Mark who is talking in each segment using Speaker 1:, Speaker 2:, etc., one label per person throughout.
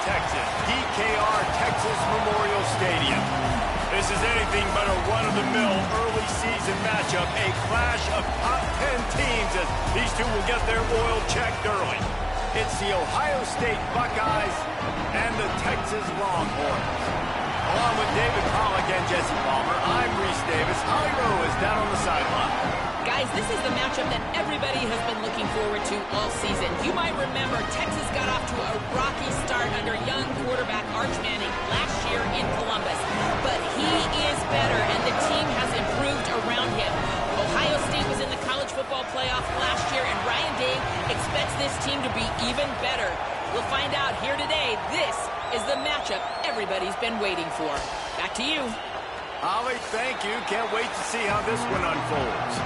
Speaker 1: Texas, DKR Texas Memorial Stadium. This is anything but a run-of-the-mill early season matchup, a clash of top 10 teams as these two will get their oil checked early. It's the Ohio State Buckeyes and the Texas Longhorns. Along with David Pollack and Jesse Palmer, I'm Reese Davis. Holly Rowe is down on the sideline.
Speaker 2: Guys, this is the matchup that everybody has been looking forward to all season. You might remember Texas got off to a rocky start under young quarterback Arch Manning last year in Columbus. But he is better, and the team has improved around him. Ohio State was in the college football playoff last year, and Ryan Day expects this team to be even better. We'll find out here today. This is the matchup everybody's been waiting for. Back to you.
Speaker 1: Holly, thank you. Can't wait to see how this one unfolds.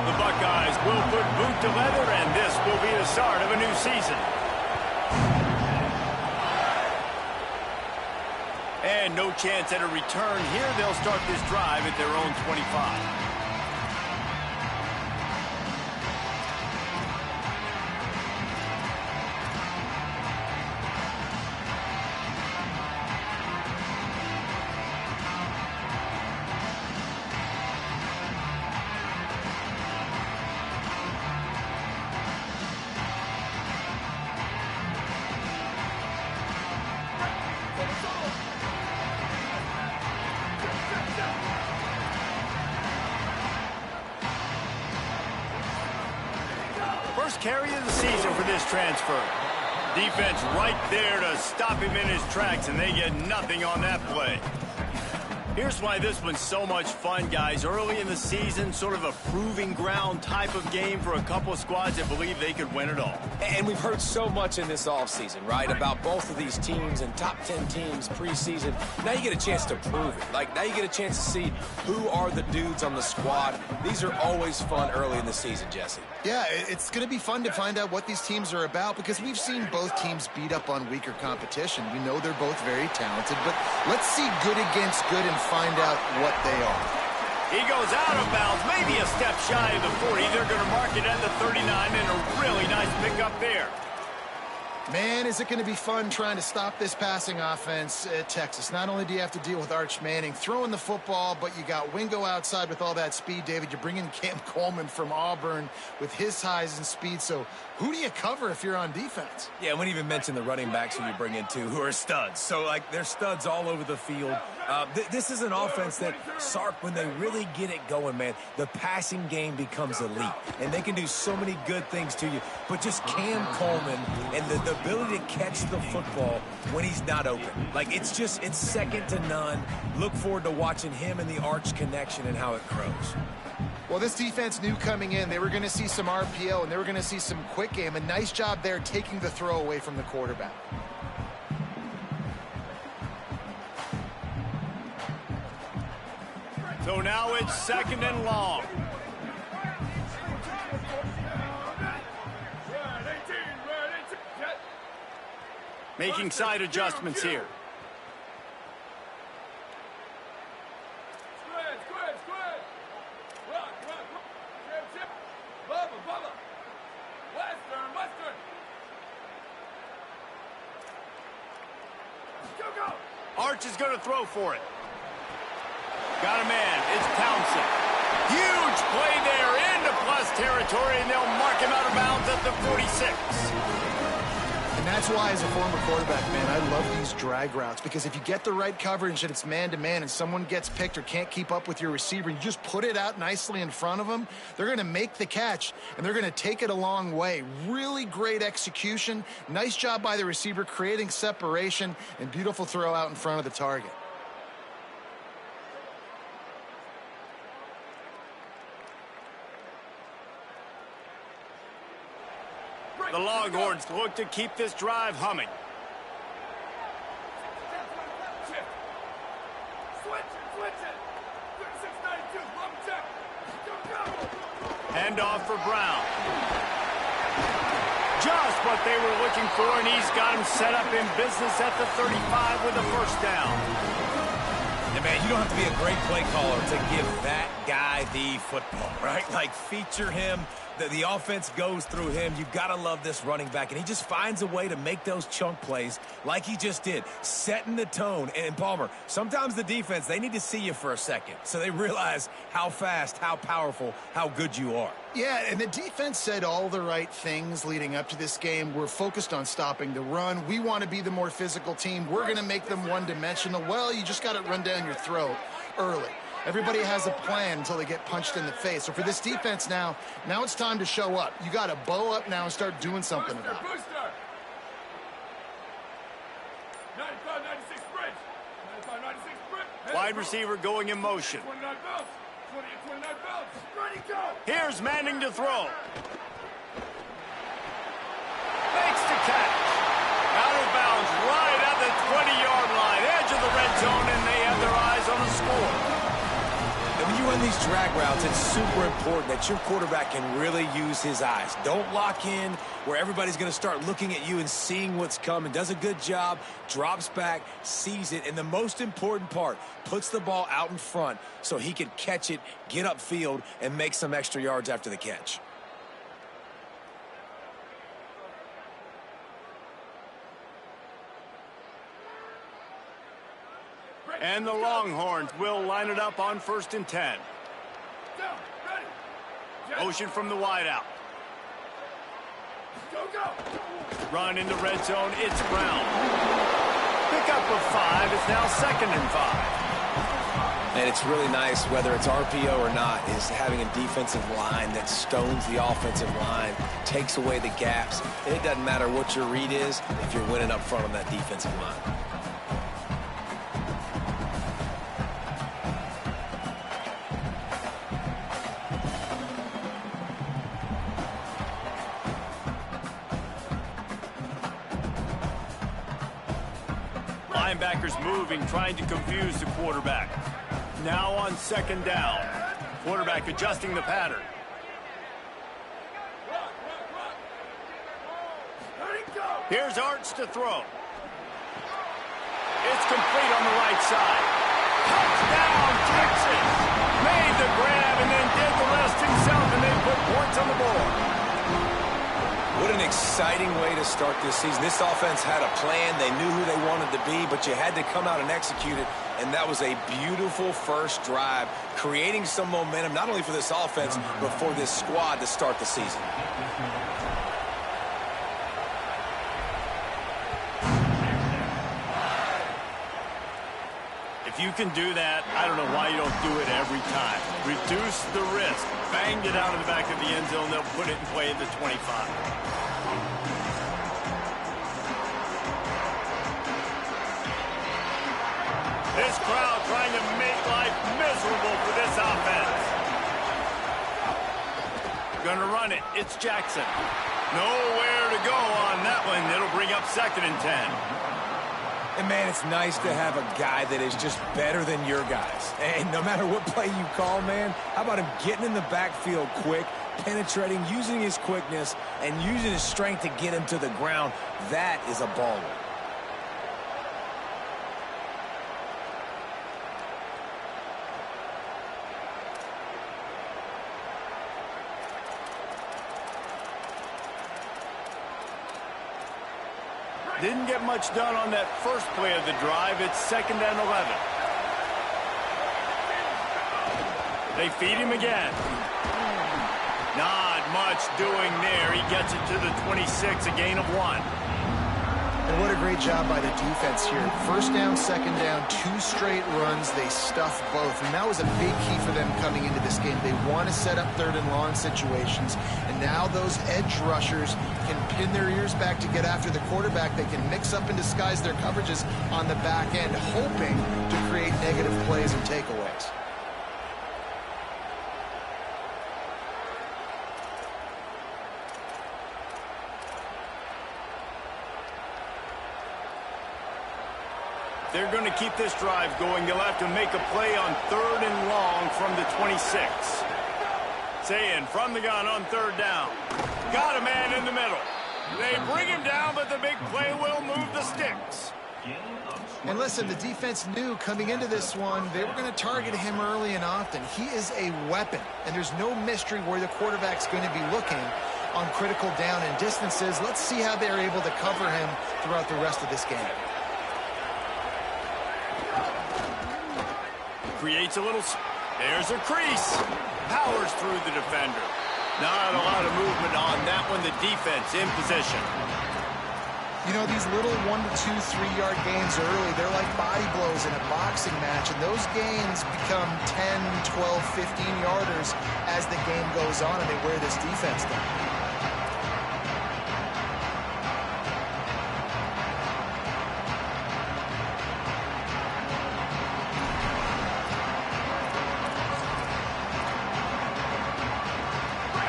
Speaker 1: The Buckeyes will put boot to leather, and this will be the start of a new season. And no chance at a return here. They'll start this drive at their own 25. First carry of the season for this transfer. Defense right there to stop him in his tracks, and they get nothing on that play. Here's why this one's so much fun, guys. Early in the season, sort of a proving ground type of game for a couple of squads that believe they could win it all.
Speaker 3: And we've heard so much in this offseason, right, about both of these teams and top 10 teams preseason. Now you get a chance to prove it. Like, now you get a chance to see who are the dudes on the squad. These are always fun early in the season, Jesse.
Speaker 4: Yeah, it's going to be fun to find out what these teams are about because we've seen both teams beat up on weaker competition. We know they're both very talented, but let's see good against good and find out what they are.
Speaker 1: He goes out of bounds, maybe a step shy of the 40. They're going to mark it at the 39, and a really nice pickup there.
Speaker 4: Man, is it going to be fun trying to stop this passing offense at Texas. Not only do you have to deal with Arch Manning throwing the football, but you got Wingo outside with all that speed, David. You bring in Cam Coleman from Auburn with his size and speed. So who do you cover if you're on defense?
Speaker 3: Yeah, we didn't even mention the running backs who you bring in, too, who are studs. So, like, they're studs all over the field. This is an offense that, Sark, when they really get it going, man, the passing game becomes elite. And they can do so many good things to you. But just Cam Coleman and the ability to catch the football when he's not open. Like, it's second to none. Look forward to watching him and the Arch connection and how it grows.
Speaker 4: Well, this defense knew coming in they were going to see some RPO and they were going to see some quick game. A nice job there taking the throw away from the quarterback.
Speaker 1: So now it's second and long. Making side adjustments here. Arch is going to throw for it. Got a man. It's Townsend. Huge play there into plus territory, and they'll mark him out of bounds at the 46.
Speaker 4: And that's why, as a former quarterback, man, I love these drag routes because if you get the right coverage and it's man-to-man and someone gets picked or can't keep up with your receiver, you just put it out nicely in front of them, they're going to make the catch, and they're going to take it a long way. Really great execution. Nice job by the receiver creating separation and beautiful throw out in front of the target.
Speaker 1: The Longhorns look to keep this drive humming. Handoff for Brown. Just what they were looking for, and he's got him set up in business at the 35 with a first down.
Speaker 3: And, man, you don't have to be a great play caller to give that guy the football, right? Like, feature him, The offense goes through him. You've got to love this running back, and he just finds a way to make those chunk plays like he just did, setting the tone. And Palmer, sometimes the defense, they need to see you for a second so they realize how fast, how powerful, how good you are.
Speaker 4: Yeah, and the defense said all the right things leading up to this game. We're focused on stopping the run. We want to be the more physical team. We're going to make them one-dimensional. Well, you just got to run down your throat early. Everybody has a plan until they get punched in the face. So for this defense now it's time to show up. You got to bow up now and start doing something about it.
Speaker 1: 95, 96 bridge. 95, 96 bridge. Wide receiver going in motion. 29 belts. 29 belts. Ready, go. Here's Manning to throw. Makes the catch. Out of bounds right at the 20-yard line. Edge of the red zone, and they have their eyes on the score.
Speaker 3: When you run these drag routes, it's super important that your quarterback can really use his eyes. Don't lock in where everybody's going to start looking at you and seeing what's coming. Does a good job, drops back, sees it, and the most important part, puts the ball out in front so he can catch it, get upfield, and make some extra yards after the catch.
Speaker 1: And the Longhorns will line it up on 1st and 10. Motion from the wideout. Run in the red zone. It's Brown. Pickup of 5. It's now 2nd and 5.
Speaker 3: And it's really nice, whether it's RPO or not, is having a defensive line that stones the offensive line, takes away the gaps. It doesn't matter what your read is if you're winning up front on that defensive line.
Speaker 1: Linebackers moving, trying to confuse the quarterback. Now on 2nd down. Quarterback adjusting the pattern. Here's Arts to throw. It's complete on the right side. Touchdown, Texas! Made the grab and then did the rest himself, and they put points on the board.
Speaker 3: What an exciting way to start this season. This offense had a plan. They knew who they wanted to be, but you had to come out and execute it, and that was a beautiful first drive, creating some momentum, not only for this offense, but for this squad to start the season.
Speaker 1: If you can do that, I don't know why you don't do it every time. Reduce the risk. Banged it out of the back of the end zone. They'll put it in play at the 25. This crowd trying to make life miserable for this offense. Gonna run it. It's Jackson. Nowhere to go on that one. It'll bring up 2nd and 10.
Speaker 3: And, man, it's nice to have a guy that is just better than your guys. And no matter what play you call, man, how about him getting in the backfield quick, penetrating, using his quickness, and using his strength to get him to the ground? That is a baller.
Speaker 1: Didn't get much done on that first play of the drive. It's 2nd and 11. They feed him again. Not much doing there. He gets it to the 26, a gain of 1.
Speaker 4: And what a great job by the defense here. 1st down, 2nd down, 2 straight runs. They stuffed both. And that was a big key for them coming into this game. They want to set up 3rd and long situations. And now those edge rushers can pin their ears back to get after the quarterback. They can mix up and disguise their coverages on the back end, hoping to create negative plays and takeaways.
Speaker 1: They're going to keep this drive going. They'll have to make a play on 3rd and long from the 26. Saying from the gun on 3rd down. Got a man in the middle. They bring him down, but the big play will move the sticks.
Speaker 4: And listen, the defense knew coming into this one, they were going to target him early and often. He is a weapon, and there's no mystery where the quarterback's going to be looking on critical down and distances. Let's see how they're able to cover him throughout the rest of this game.
Speaker 1: Creates a little... There's a crease. Powers through the defender. Not a lot of movement on that one. The defense in position.
Speaker 4: You know, these little 1 to 2, 3-yard gains early, they're like body blows in a boxing match, and those gains become 10, 12, 15-yarders as the game goes on, and they wear this defense down.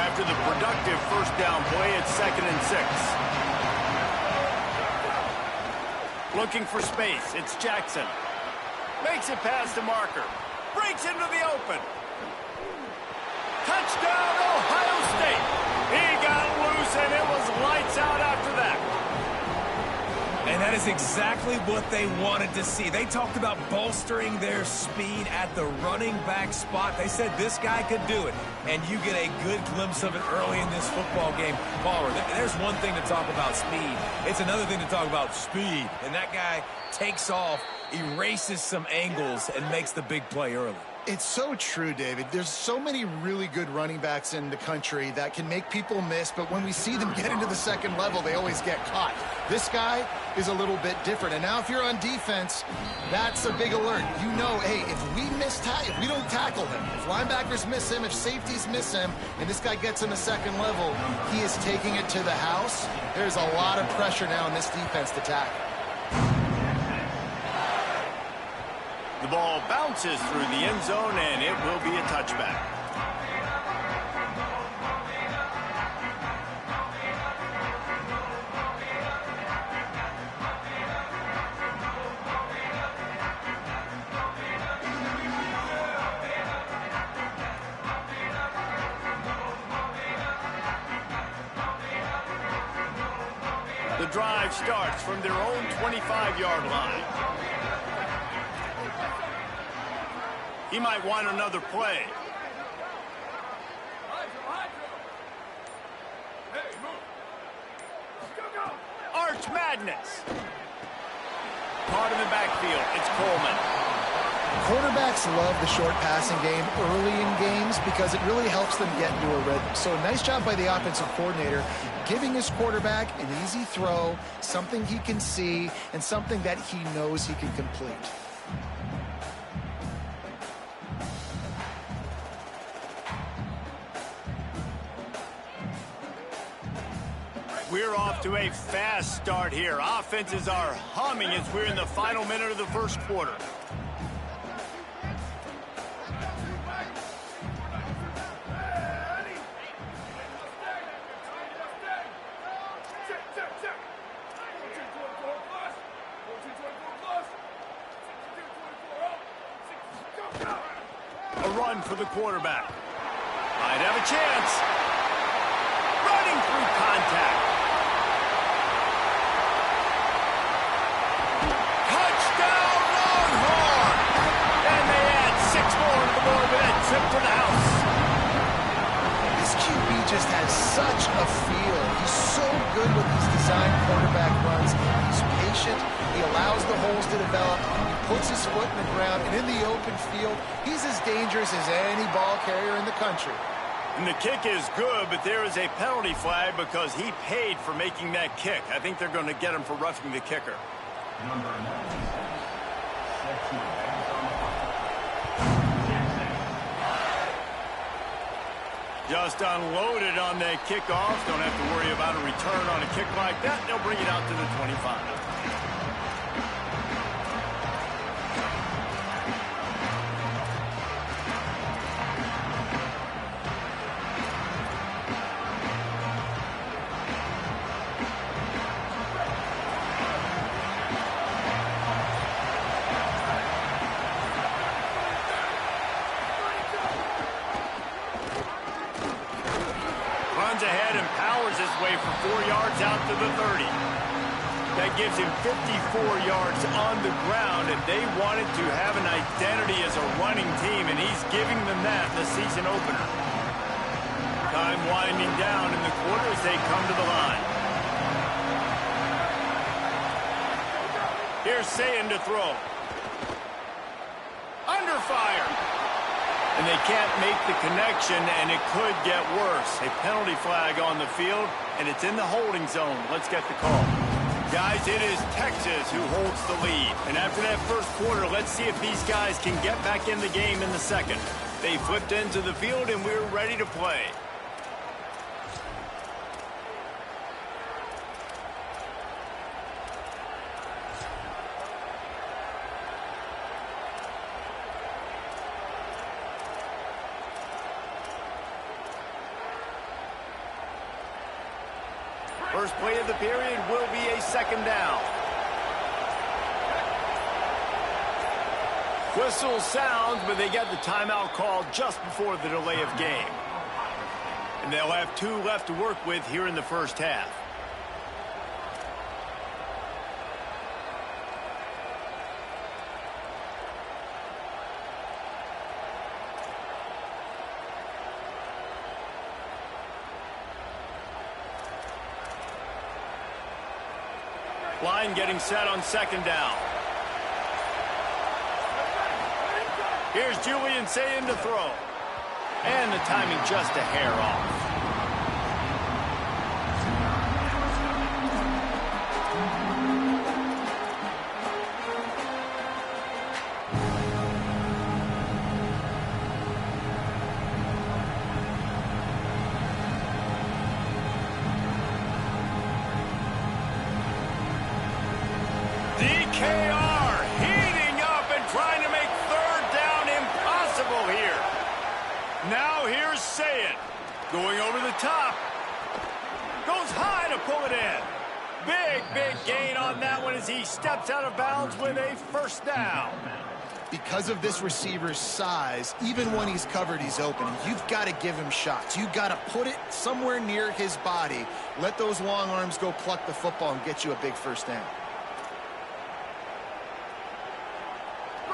Speaker 1: After the productive first down play, it's 2nd and 6. Looking for space. It's Jackson. Makes it past the marker. Breaks into the open. Touchdown, Ohio State. He got loose, and it was lights out after that.
Speaker 3: And that is exactly what they wanted to see. They talked about bolstering their speed at the running back spot. They said this guy could do it. And you get a good glimpse of it early in this football game. Palmer, there's one thing to talk about speed. It's another thing to talk about speed. And that guy takes off, erases some angles, and makes the big play early.
Speaker 4: It's so true, David. There's so many really good running backs in the country that can make people miss, but when we see them get into the second level, they always get caught. This guy is a little bit different. And now if you're on defense, that's a big alert. You know, hey, if we don't tackle him, if linebackers miss him, if safeties miss him, and this guy gets in the second level, he is taking it to the house. There's a lot of pressure now in this defense to tackle.
Speaker 1: The ball bounces through the end zone, and it will be a touchback. The drive starts from their own 25-yard line. He might want another play. Arch Madness. Caught in the backfield. It's Coleman.
Speaker 4: Quarterbacks love the short passing game early in games because it really helps them get into a rhythm. So nice job by the offensive coordinator giving his quarterback an easy throw, something he can see, and something that he knows he can complete.
Speaker 1: We're off to a fast start here. Offenses are humming as we're in the final minute of the first quarter. A run for the quarterback. Might have a chance. Running through contact. Touchdown, Longhorn! And they add 6 more to the board with that trip to the house.
Speaker 4: This QB just has such a feel. He's so good with these design quarterback runs. He's patient. He allows the holes to develop. He puts his foot in the ground. And in the open field, he's as dangerous as any ball carrier in the country.
Speaker 1: And the kick is good, but there is a penalty flag because he paid for making that kick. I think they're going to get him for roughing the kicker. Just unloaded on that kickoff. Don't have to worry about a return on a kick like that. They'll bring it out to the 25. Ahead and powers his way for 4 yards out to the 30. That gives him 54 yards on the ground, and they wanted to have an identity as a running team, and he's giving them that in the season opener. Time winding down in the quarter as they come to the line. Here's Sayin to throw. Under fire. And they can't make the connection, and it could get worse. A penalty flag on the field, and it's in the holding zone. Let's get the call. Guys, it is Texas who holds the lead. And after that first quarter, let's see if these guys can get back in the game in the second. They flipped into the field, and we're ready to play. First play of the period will be a second down. Whistle sounds, but they get the timeout called just before the delay of game. And they'll have 2 left to work with here in the first half. Line getting set on second down. Here's Julian Sayin to throw. And the timing just a hair off. DKR heating up and trying to make third down impossible here. Now here's Sayin going over the top. Goes high to pull it in. Big gain on that one as he steps out of bounds with a first down.
Speaker 4: Because of this receiver's size, even when he's covered, he's open. You've got to give him shots. You've got to put it somewhere near his body. Let those long arms go pluck the football and get you a big first down.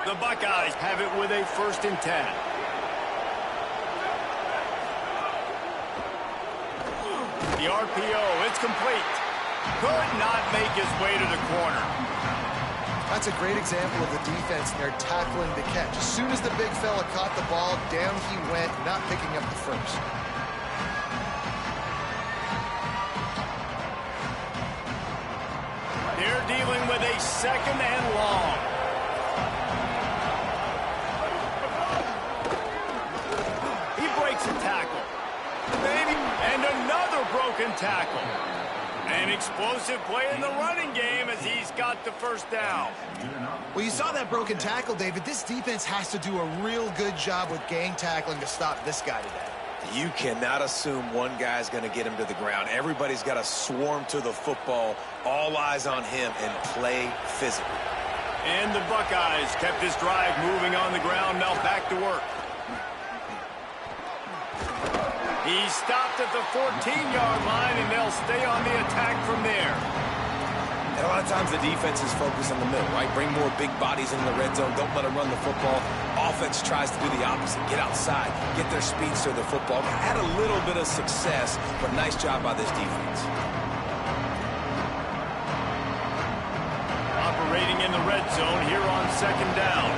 Speaker 1: The Buckeyes have it with a 1st and 10. The RPO, it's complete. Could not make his way to the corner.
Speaker 4: That's a great example of the defense there tackling the catch. As soon as the big fella caught the ball, down he went, not picking up the first.
Speaker 1: They're dealing with a 2nd and long. A tackle. Maybe. And another broken tackle. An explosive play in the running game as he's got the first down.
Speaker 4: Well, you saw that broken tackle, David. This defense has to do a real good job with gang tackling to stop this guy today.
Speaker 3: You cannot assume one guy's going to get him to the ground. Everybody's got to swarm to the football, all eyes on him, and play physically.
Speaker 1: And the Buckeyes kept this drive moving on the ground. Now back to work. He stopped at the 14-yard line, and they'll stay on the attack from there.
Speaker 3: And a lot of times the defense is focused on the middle, right? Bring more big bodies in the red zone. Don't let them run the football. Offense tries to do the opposite. Get outside. Get their speeds to the football. Had a little bit of success, but nice job by this defense.
Speaker 1: Operating in the red zone here on second down.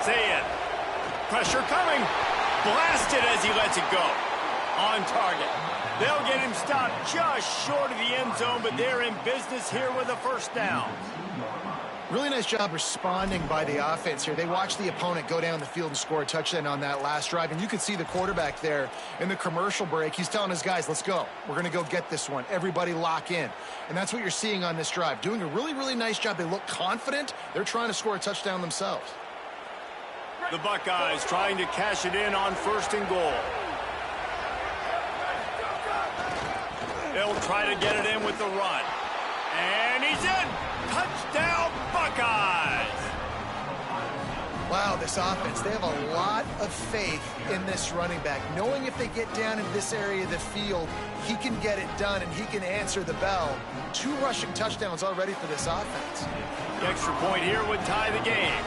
Speaker 1: Sayin. Pressure coming. Blasted as he lets it go. On target. They'll get him stopped just short of the end zone, but they're in business here with a first down.
Speaker 4: Really nice job responding by the offense here. They watched the opponent go down the field and score a touchdown on that last drive, and you could see the quarterback there in the commercial break. He's telling his guys, let's go. We're going to go get this one. Everybody lock in. And that's what you're seeing on this drive. Doing a really, really nice job. They look confident. They're trying to score a touchdown themselves.
Speaker 1: The Buckeyes trying to cash it in on 1st and goal. They'll try to get it in with the run. And he's in. Touchdown, Buckeyes.
Speaker 4: Wow, this offense, they have a lot of faith in this running back, knowing if they get down in this area of the field, he can get it done and he can answer the bell. 2 rushing touchdowns already for this offense.
Speaker 1: The extra point here would tie the game.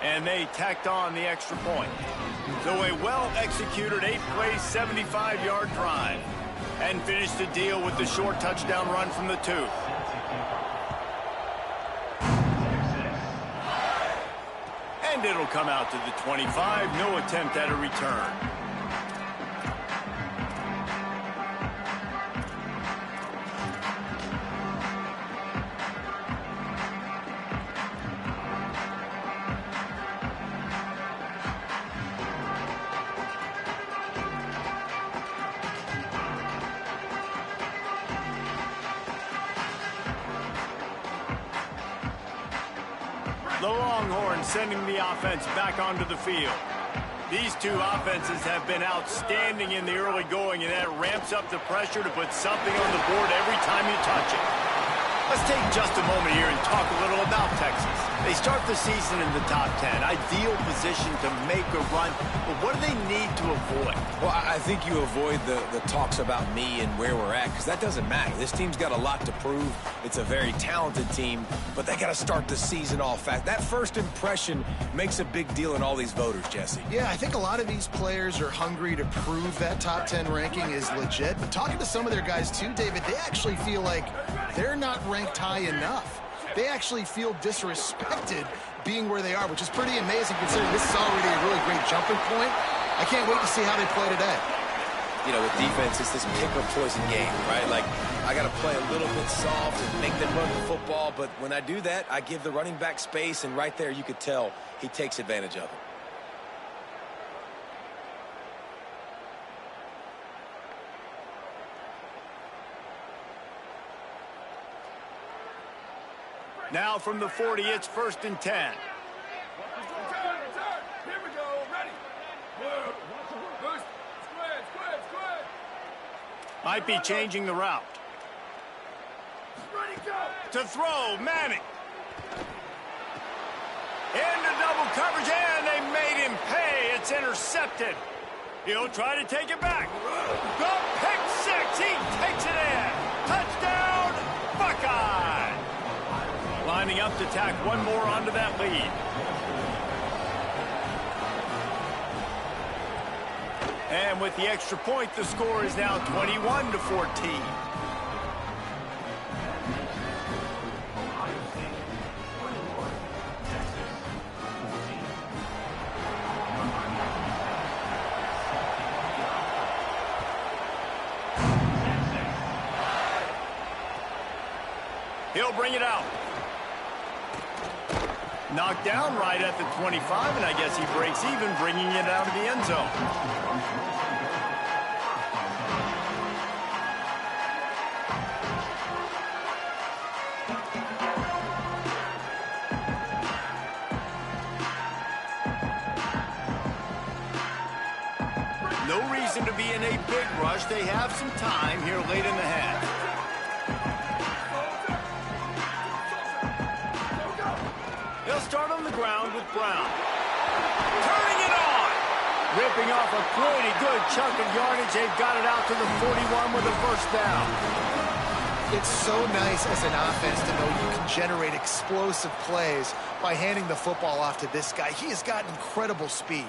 Speaker 1: And they tacked on the extra point. So a well-executed 8-play, 75-yard drive. And finished the deal with the short touchdown run from the 2. And it'll come out to the 25. No attempt at a return. The Longhorns sending the offense back onto the field. These 2 offenses have been outstanding in the early going, and that ramps up the pressure to put something on the board every time you touch it. Let's take just a moment here and talk a little about Texas. They start the season in the top 10. Ideal position to make a run, but what do they need to avoid?
Speaker 3: Well, I think you avoid the talks about me and where we're at, because that doesn't matter. This team's got a lot to prove. It's a very talented team, but they got to start the season off fast. That first impression makes a big deal in all these voters, Jesse.
Speaker 4: Yeah, I think a lot of these players are hungry to prove that top 10 ranking is legit. But talking to some of their guys too, David, they actually feel like they're not ranked high enough. They actually feel disrespected being where they are, which is pretty amazing considering this is already a really great jumping point. I can't wait to see how they play today.
Speaker 3: You know, with defense, it's this pick or poison game, right? Like, I got to play a little bit soft and make them run the football, but when I do that, I give the running back space, and right there you could tell he takes advantage of it.
Speaker 1: Now from the 40, it's 1st and 10.
Speaker 5: Here we go. Ready. Boost. Square.
Speaker 1: Might be changing the route.
Speaker 5: Ready, go.
Speaker 1: To throw, Manning. Into double coverage, and they made him pay. It's intercepted. He'll try to take it back. The pick 6. He takes it in. Touchdown, Buckeye. Lining up to tack one more onto that lead. And with the extra point, the score is now 21-14. He'll bring it out. Knocked down right at the 25, and I guess he breaks even, bringing it out of the end zone. No reason to be in a big rush. They have some time here late in the half. They'll start on the ground with Brown. Turning it on. Ripping off a pretty good chunk of yardage. They've got it out to the 41 with a first down.
Speaker 4: It's so nice as an offense to know you can generate explosive plays by handing the football off to this guy. He has got incredible speed.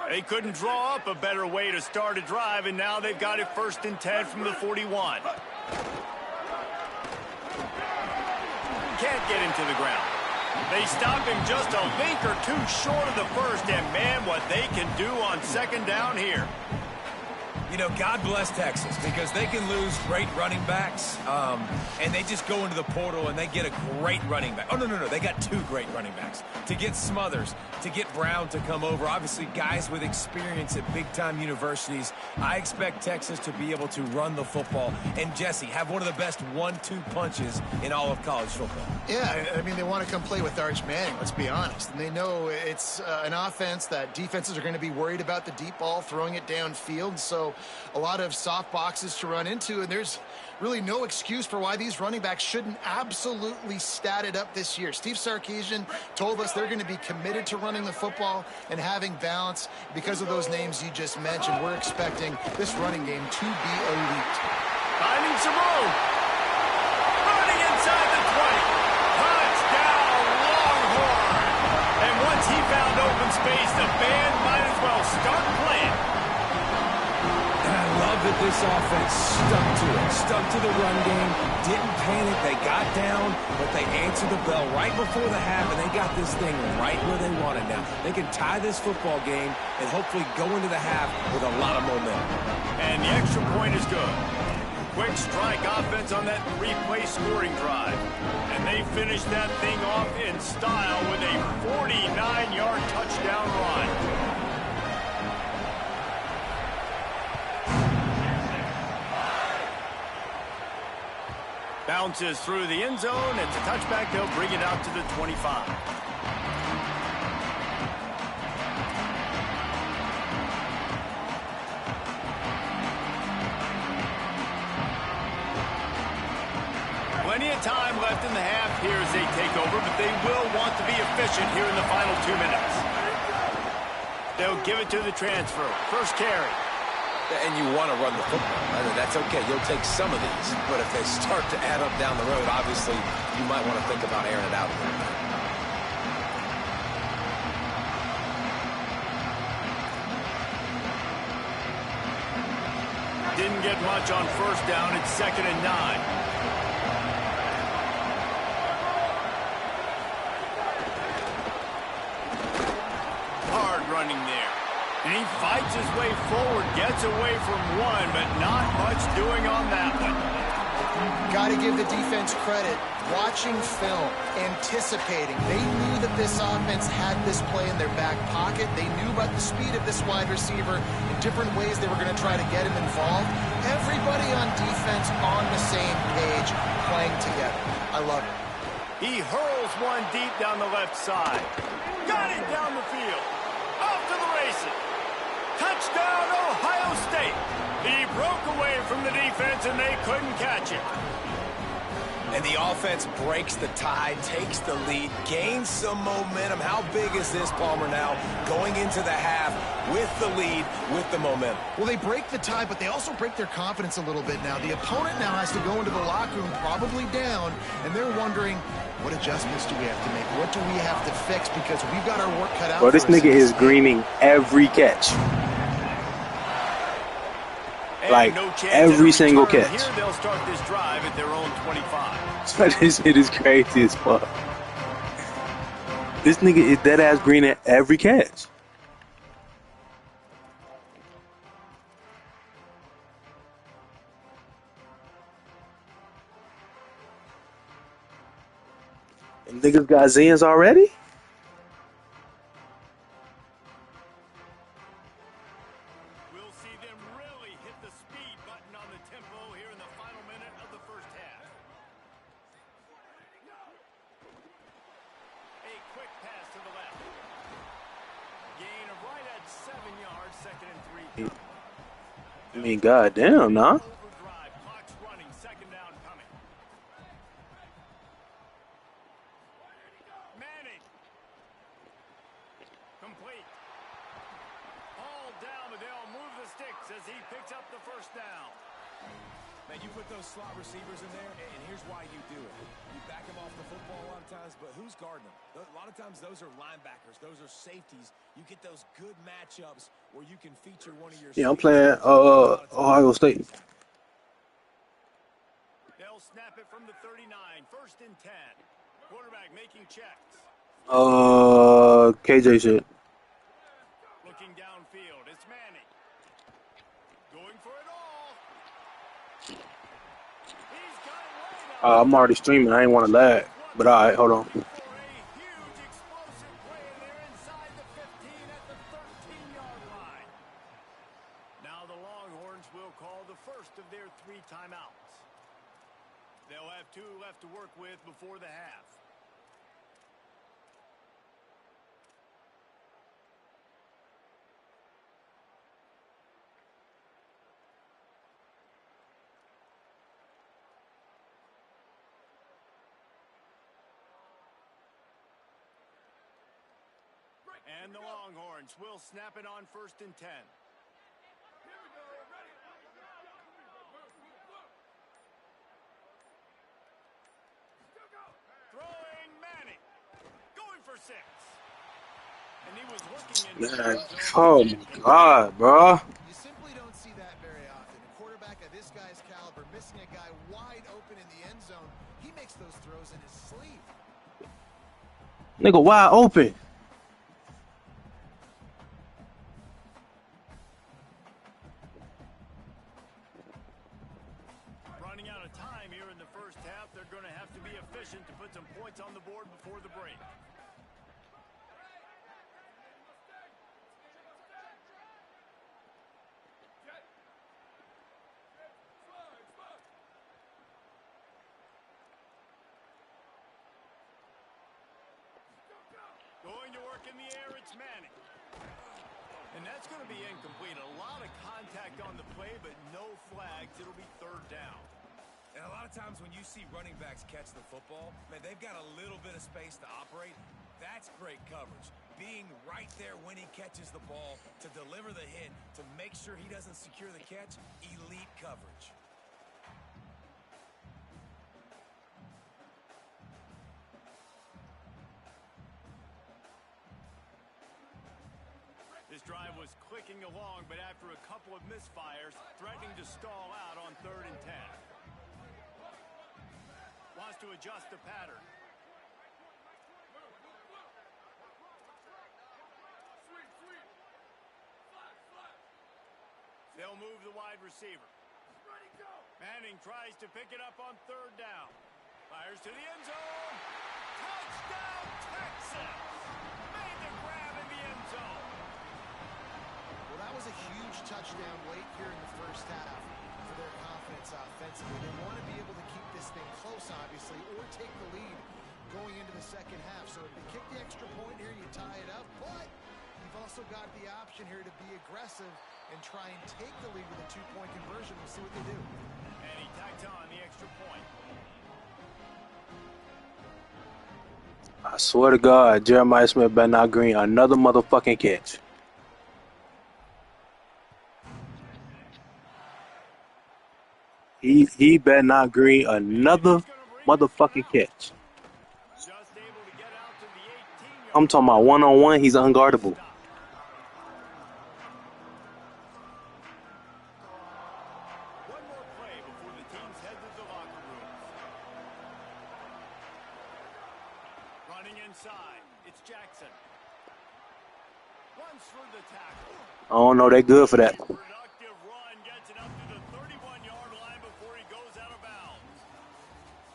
Speaker 1: They couldn't draw up a better way to start a drive, and now they've got it 1st and 10 from the 41. Can't get him to the ground. They stop him just a link or two short of the first, and man, what they can do on 2nd down here.
Speaker 3: You know, God bless Texas because they can lose great running backs, and they just go into the portal and they get a great running back. Oh, no. They got 2 great running backs. To get Smothers, to get Brown to come over, obviously guys with experience at big-time universities. I expect Texas to be able to run the football and, Jesse, have one of the best 1-2 punches in all of college football.
Speaker 4: Yeah, I mean, they want to come play with Arch Manning, let's be honest. And they know it's an offense that defenses are going to be worried about the deep ball, throwing it downfield. So a lot of soft boxes to run into, and there's really no excuse for why these running backs shouldn't absolutely stat it up this year. Steve Sarkisian told us they're going to be committed to running the football and having balance. Because of those names you just mentioned, we're expecting this running game to be elite.
Speaker 1: Finding some room. Running inside the 20. Touchdown, Longhorn. And once he found open space, the band might as well start playing.
Speaker 3: And I love that this offense stuck to the run game, didn't panic, they got down, but they answered the bell right before the half, and they got this thing right where they want it now. They can tie this football game and hopefully go into the half with a lot of momentum.
Speaker 1: And the extra point is good. Quick strike offense on that 3-play scoring drive. And they finished that thing off in style with a 49-yard touchdown run. Bounces through the end zone. It's a touchback. They'll bring it out to the 25. Plenty of time left in the half here as they take over, but they will want to be efficient here in the final 2 minutes. They'll give it to the transfer. First carry.
Speaker 3: And you want to run the football. I mean, that's okay. You'll take some of these. But if they start to add up down the road, obviously, you might want to think about airing it out a little bit.
Speaker 1: Didn't get much on first down. It's 2nd and 9. Hard running there. And he fights his way forward, gets away from one, but not much doing on that one.
Speaker 4: Got to give the defense credit. Watching film, anticipating. They knew that this offense had this play in their back pocket. They knew about the speed of this wide receiver in different ways they were going to try to get him involved. Everybody on defense on the same page, playing together. I love it.
Speaker 1: He hurls one deep down the left side. Got it down the field. Off to the races. Touchdown, Ohio State. He broke away from the defense, and they couldn't catch him.
Speaker 3: And the offense breaks the tie, takes the lead, gains some momentum. How big is this, Palmer, now going into the half with the lead, with the momentum?
Speaker 4: Well, they break the tie, but they also break their confidence a little bit now. The opponent now has to go into the locker room probably down, and they're wondering, what adjustments do we have to make? What do we have to fix? Because we've got our work cut out.
Speaker 6: Well, this nigga is greening every catch. Like, every single catch.
Speaker 1: Here they'll start this drive at their own 25.
Speaker 6: This shit is crazy as fuck. This nigga is dead ass green at every catch. And niggas got Zins already? I mean, goddamn, nah.
Speaker 1: Manning. Complete. Ball down, but they'll move the sticks as he picks up the first down.
Speaker 3: Man, you put those slot receivers in there, and here's why you do it. You back them off the football a lot of times, but who's guarding them? A lot of times those are linebackers. Those are safeties. You get those good matchups where you can feature one of your...
Speaker 6: Yeah, I'm playing Ohio State.
Speaker 1: They'll snap it from the 39. 1st and 10. Quarterback making checks.
Speaker 6: KJ shit.
Speaker 1: Looking downfield. It's Manning. Going for it all. He's got it right up.
Speaker 6: I'm already streaming. I ain't want to lag. But all right, hold on.
Speaker 1: For a huge explosive play, and they're inside the 15 at the 13-yard line. Now the Longhorns will call the first of their 3 timeouts. They'll have 2 left to work with before the half. And the Longhorns will snap it on 1st and 10. Throwing Manning. Going for 6. And he was looking in.
Speaker 6: Man, oh my God, bro.
Speaker 4: You simply don't see that very often. A quarterback of this guy's caliber missing a guy wide open in the end zone. He makes those throws in his sleeve.
Speaker 6: Nigga wide open.
Speaker 1: Running out of time here in the first half. They're going to have to be efficient to put some points on the board before the break. Going to work in the air, it's Manning. And that's going to be incomplete. A lot of contact on the play, but no flags. It'll be 3rd down.
Speaker 3: And a lot of times when you see running backs catch the football, man, they've got a little bit of space to operate. That's great coverage. Being right there when he catches the ball to deliver the hit, to make sure he doesn't secure the catch, elite coverage.
Speaker 1: This drive was clicking along, but after a couple of misfires, threatening to stall out on 3rd and 10. Wants to adjust the pattern. They'll move the wide receiver. Manning tries to pick it up on 3rd down. Fires to the end zone. Touchdown, Texas! Made the grab in the end zone.
Speaker 4: Well, that was a huge touchdown late here in the first half for their confidence offensively. They want to be able to keep this thing close, obviously, or take the lead going into the second half. So if they kick the extra point here, you tie it up. But you've also got the option here to be aggressive and try and take the lead with a 2-point conversion. We'll see what they do.
Speaker 1: And he tacks on the extra point.
Speaker 6: I swear to God, Jeremiah Smith better not green another motherfucking catch. He better not green another motherfucking catch.
Speaker 1: Just able to get out to the 18-yard
Speaker 6: I'm talking about one-on-one, he's unguardable.
Speaker 1: One more play before the teams head to the locker rooms. Running inside, it's Jackson. Runs through the tackle.
Speaker 6: I don't know, they good for that.
Speaker 1: Productive run gets it up to the 31-yard line before he goes out of bounds.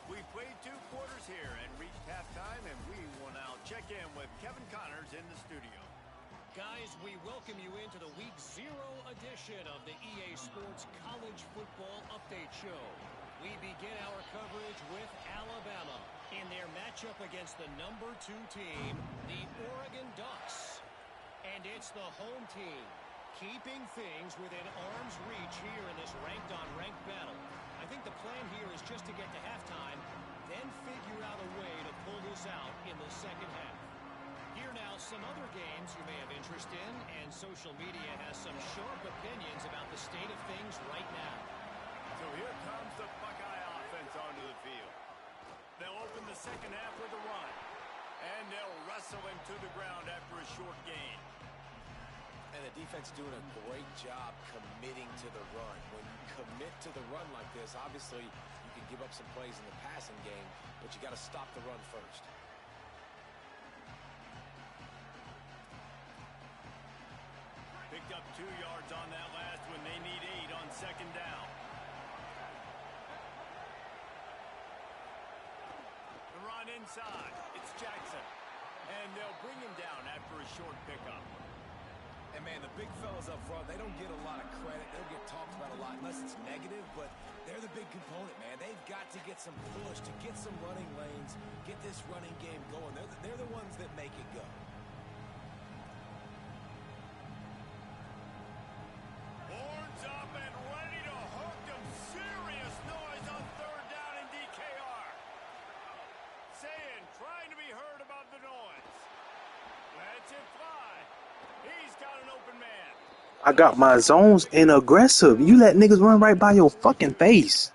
Speaker 1: We played 2 quarters here and reached halftime, and we will now check in with Kevin Connors in the studio.
Speaker 7: Guys, we welcome you into the Week 0 edition of the EA Sports College Football Update Show. We begin our coverage with Alabama in their matchup against the number 2 team, the Oregon Ducks. And it's the home team keeping things within arm's reach here in this ranked-on-ranked battle. I think the plan here is just to get to halftime, then figure out a way to pull this out in the second half. Here now, some other games you may have interest in, and social media has some sharp opinions about the state of things right now.
Speaker 1: So here comes the Buckeye offense onto the field. They'll open the second half with a run, and they'll wrestle him to the ground after a short gain.
Speaker 3: And the defense doing a great job committing to the run. When you commit to the run like this, obviously you can give up some plays in the passing game, but you got to stop the run first.
Speaker 1: Picked up 2 yards on that last one. They need 8 on second down. The run inside. It's Jackson. And they'll bring him down after a short pickup.
Speaker 3: And, man, the big fellas up front, they don't get a lot of credit. They don't get talked about a lot unless it's negative, but they're the big component, man. They've got to get some push, to get some running lanes, get this running game going. They're the ones that make it go.
Speaker 1: Horns up and ready to hook them. Serious noise on third down in DKR. Saying, trying to be heard about the noise. Lets it fly. He's got an open man.
Speaker 6: I got my zones in aggressive. You let niggas run right by your fucking face.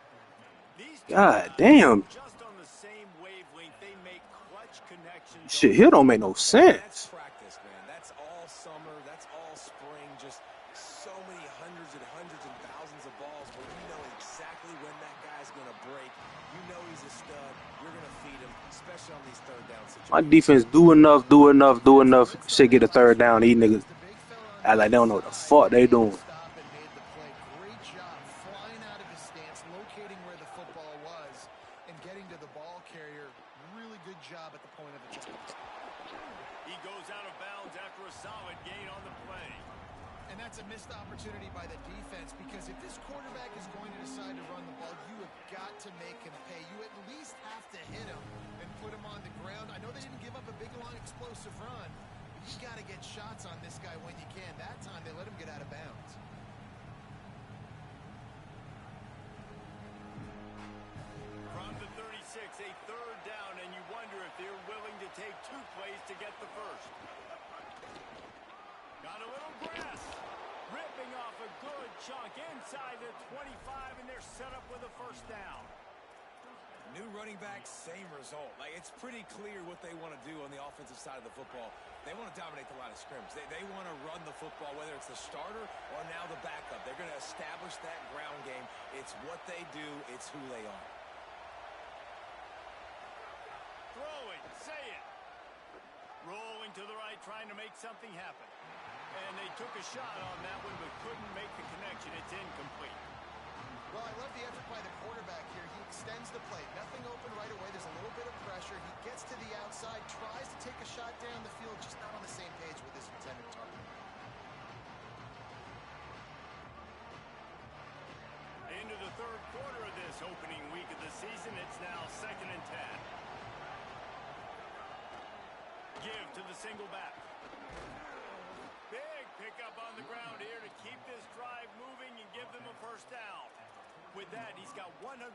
Speaker 6: God damn.
Speaker 1: Just on the same wavelength, they make clutch connections.
Speaker 6: Shit here don't make no
Speaker 3: That's
Speaker 6: sense.
Speaker 3: practice, man. That's all summer. That's all spring. Just so many hundreds and thousands of balls where you know exactly when that guy's going to break. You know he's a stud. You're going to feed him, especially on these third down situations.
Speaker 6: My defense do enough. Shit get a third down. These niggas act like they don't know what the fuck they doing.
Speaker 4: Stop and made the play. Great job flying out of his stance, locating where the football was, and getting to the ball carrier. Really good job at the point of attack.
Speaker 1: He goes out of bounds after a solid gain on the play.
Speaker 4: And that's a missed opportunity by the defense, because if this quarterback is going to decide to run the ball, you have got to make him pay. You at least have to hit him and put him on the ground. I know they didn't give up a big, long, explosive run, but you got to get shots on this guy when you can. That time they let him get out of bounds.
Speaker 1: From the 36, a third down, and you wonder if they're willing to take 2 plays to get the first. Got a little grass. Ripping off a good chunk inside the 25, and they're set up with a first down.
Speaker 3: New running back, same result. Like, it's pretty clear what they want to do on the offensive side of the football. They want to dominate the line of scrimmage. They want to run the football, whether it's the starter or now the backup. They're going to establish that ground game. It's what they do. It's who they are.
Speaker 1: Throwing, say it. Rolling to the right, trying to make something happen. And they took a shot on that one, but couldn't make the connection. It's incomplete.
Speaker 4: Well, I love the effort by the quarterback here. He extends the play. Nothing open right away. There's a little bit of pressure. He gets to the outside, tries to take a shot down the field, just not on the same page with his intended target.
Speaker 1: Into the third quarter of this opening week of the season. It's now 2nd and 10. Give to the single back. Big pickup on the ground here to keep this drive moving and give them a first down. With that, he's got 101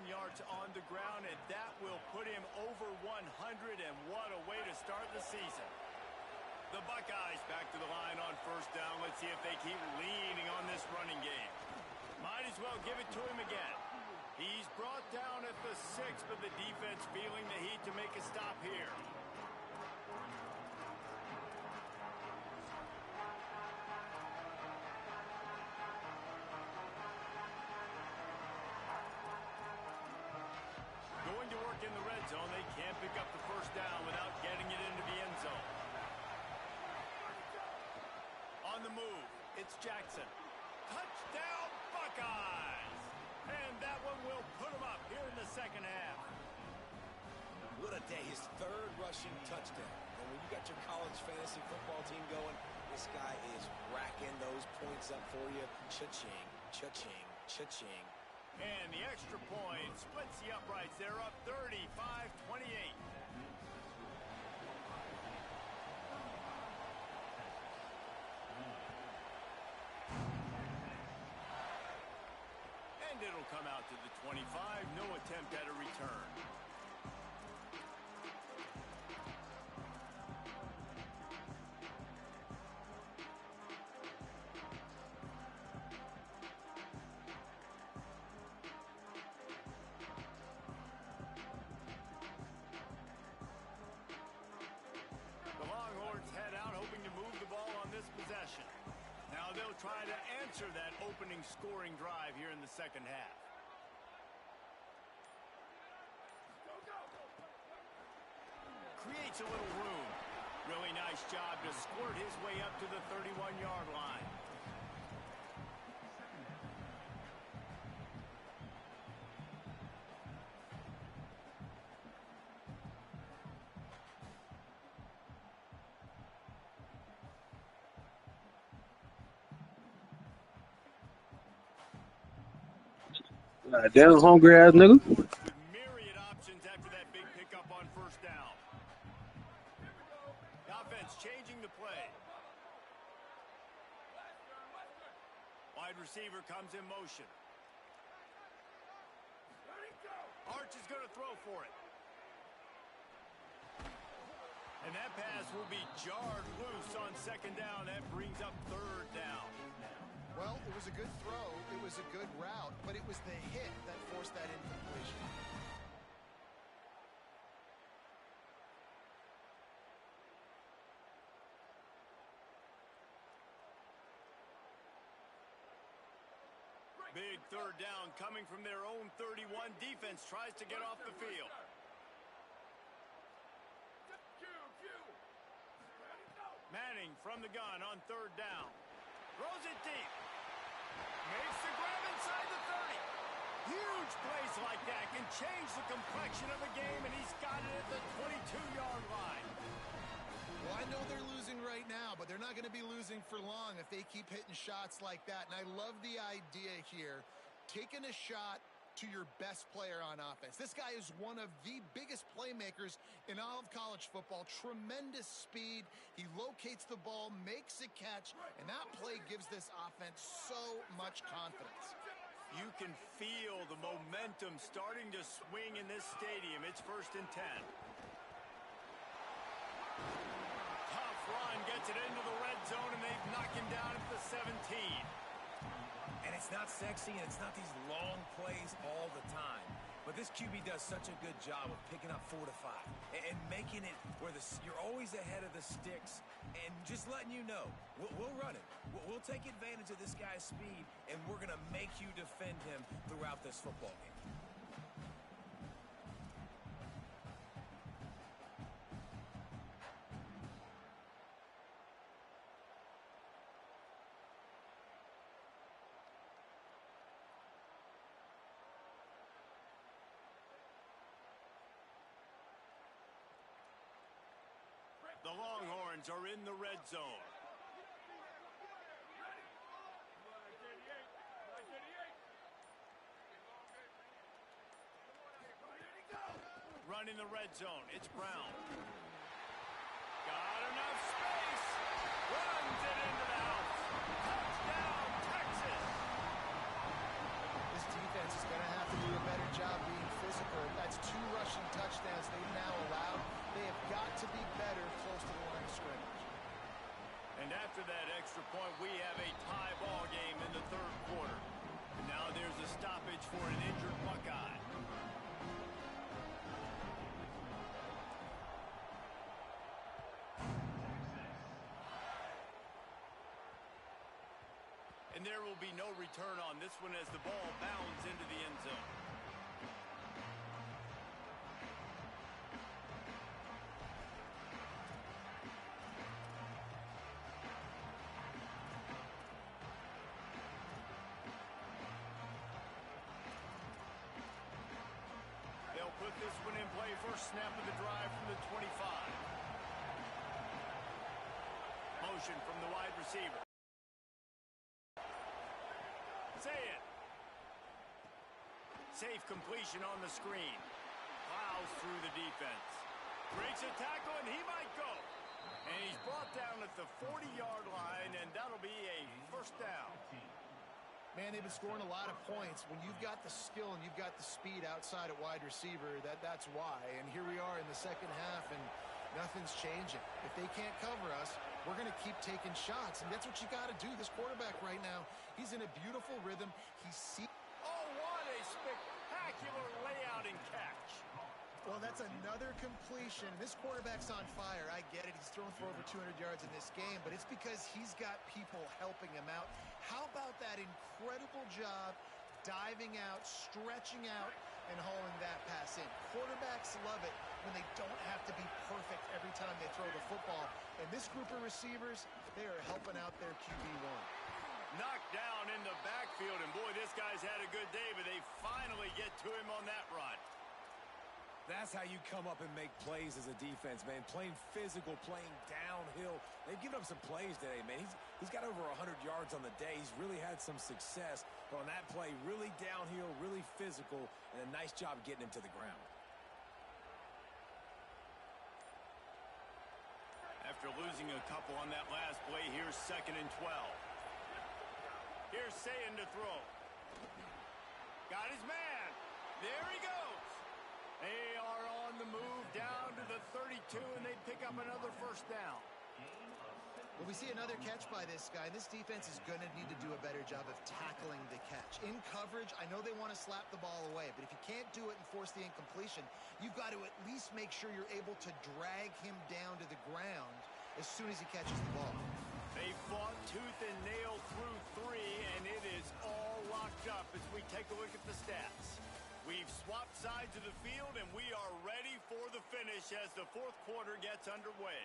Speaker 1: yards on the ground, and that will put him over 100, and what a way to start the season. The Buckeyes back to the line on first down. Let's see if they keep leaning on this running game. Might as well give it to him again. He's brought down at the 6, but the defense feeling the heat to make a stop here. Going to work in the red zone. They can't pick up the first down without getting it into the end zone. On the move, it's Jackson. Touchdown, Buckeyes! And that one will put them up here in the second half.
Speaker 3: What a day. His 3rd rushing touchdown. And when you got your college fantasy football team going, this guy is racking those points up for you. Cha-ching, cha-ching, cha-ching.
Speaker 1: And the extra point splits the uprights. They're up 35-28. And it'll come out to the 25. No attempt at a return. The Longhorns head out hoping to move the ball on this possession. Now they'll try to answer that opening scoring drive here in the second half. Creates a little room. Really nice job to squirt his way up to the 31-yard line.
Speaker 6: Damn hungry ass nigga.
Speaker 1: With myriad options after that big pickup on first down. The offense changing the play. Wide receiver comes in motion. Arch is going to throw for it. And that pass will be jarred loose on second down. That brings up third down.
Speaker 4: Well, it was a good throw. It was a good route, but it was the hit that forced that incompletion.
Speaker 1: Big third down coming from their own 31. Defense tries to get off the field. Manning from the gun on third down. Throws it deep. Makes the grab inside the 30. Huge plays like that can change the complexion of the game, and he's got it at the 22-yard line.
Speaker 4: Well, I know they're losing right now, but they're not going to be losing for long if they keep hitting shots like that. And I love the idea here, taking a shot to your best player on offense. This guy is one of the biggest playmakers in all of college football. Tremendous speed. He locates the ball, makes a catch, and that play gives this offense so much confidence.
Speaker 1: You can feel the momentum starting to swing in this stadium. It's 1st and 10. Tough run gets it into the red zone, and they've knocked him down at the 17.
Speaker 3: And it's not sexy, and it's not these long plays all the time. But this QB does such a good job of picking up 4 to 5 and making it where you're always ahead of the sticks and just letting you know, we'll run it. We'll take advantage of this guy's speed, and we're going to make you defend him throughout this football game.
Speaker 1: The Longhorns are in the red zone. Running the red zone, it's Brown. Got enough space. Runs it into the house. Touchdown, Texas.
Speaker 4: This defense is going to have to do a better job being physical. That's 2 rushing touchdowns they've now allowed. They have got to be better close to the line of scrimmage.
Speaker 1: And after that extra point, we have a tie ball game in the 3rd quarter. And now there's a stoppage for an injured Buckeye. And there will be no return on this one as the ball bounds into the end zone. They'll put this one in play. First snap of the drive from the 25. Motion from the wide receiver. Say it. Safe completion on the screen. Plows through the defense. Breaks a tackle, and he might go. And he's brought down at the 40-yard line, and that'll be a first down.
Speaker 4: Man, they've been scoring a lot of points. When you've got the skill and you've got the speed outside at wide receiver, that's why. And here we are in the second half, and nothing's changing. If they can't cover us, we're going to keep taking shots, and that's what you got to do. This quarterback right now, he's in a beautiful rhythm.
Speaker 1: Oh, what a spectacular layout and catch.
Speaker 4: Well, that's another completion. This quarterback's on fire. I get it. He's thrown for over 200 yards in this game, but it's because he's got people helping him out. How about that incredible job diving out, stretching out, and hauling that pass in? Quarterbacks love it when they don't have to be perfect every time they throw the football. And this group of receivers, they are helping out their QB1.
Speaker 1: Knocked down in the backfield, and boy, this guy's had a good day, but they finally get to him on that run.
Speaker 3: That's how you come up and make plays as a defense, man. Playing physical, playing downhill. They've given up some plays today, man. He's got over 100 yards on the day. He's really had some success. But on that play, really downhill, really physical, and a nice job getting him to the ground.
Speaker 1: After losing a couple on that last play, here's 2nd and 12. Here's Sayin to throw. Got his man. There he goes. They are on the move down to the 32, and they pick up another first down.
Speaker 4: Well, we see another catch by this guy. This defense is going to need to do a better job of tackling the catch. In coverage, I know they want to slap the ball away, but if you can't do it and force the incompletion, you've got to at least make sure you're able to drag him down to the ground as soon as he catches the ball.
Speaker 1: They fought tooth and nail through 3, and it is all locked up as we take a look at the stats. We've swapped sides of the field, and we are ready for the finish as the 4th quarter gets underway.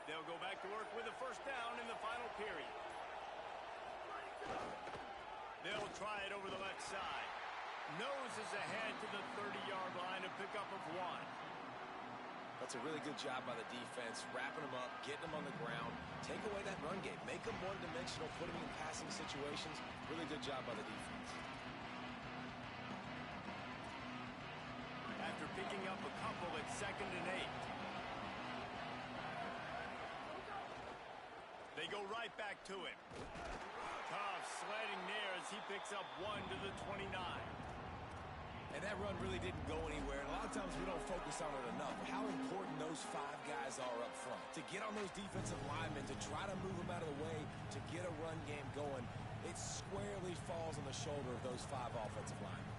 Speaker 1: They'll go back to work with a first down in the final period. They'll try it over the left side. Noses ahead to the 30-yard line, a pickup of 1.
Speaker 3: That's a really good job by the defense, wrapping them up, getting them on the ground, take away that run game, make them one-dimensional, put them in passing situations. Really good job by the defense.
Speaker 1: After picking up a couple, it's 2nd and 8. They go right back to him. Tough sledding there as he picks up 1 to the 29.
Speaker 3: And that run really didn't go anywhere. And a lot of times we don't focus on it enough. How important those 5 guys are up front. To get on those defensive linemen, to try to move them out of the way, to get a run game going, it squarely falls on the shoulder of those 5 offensive linemen.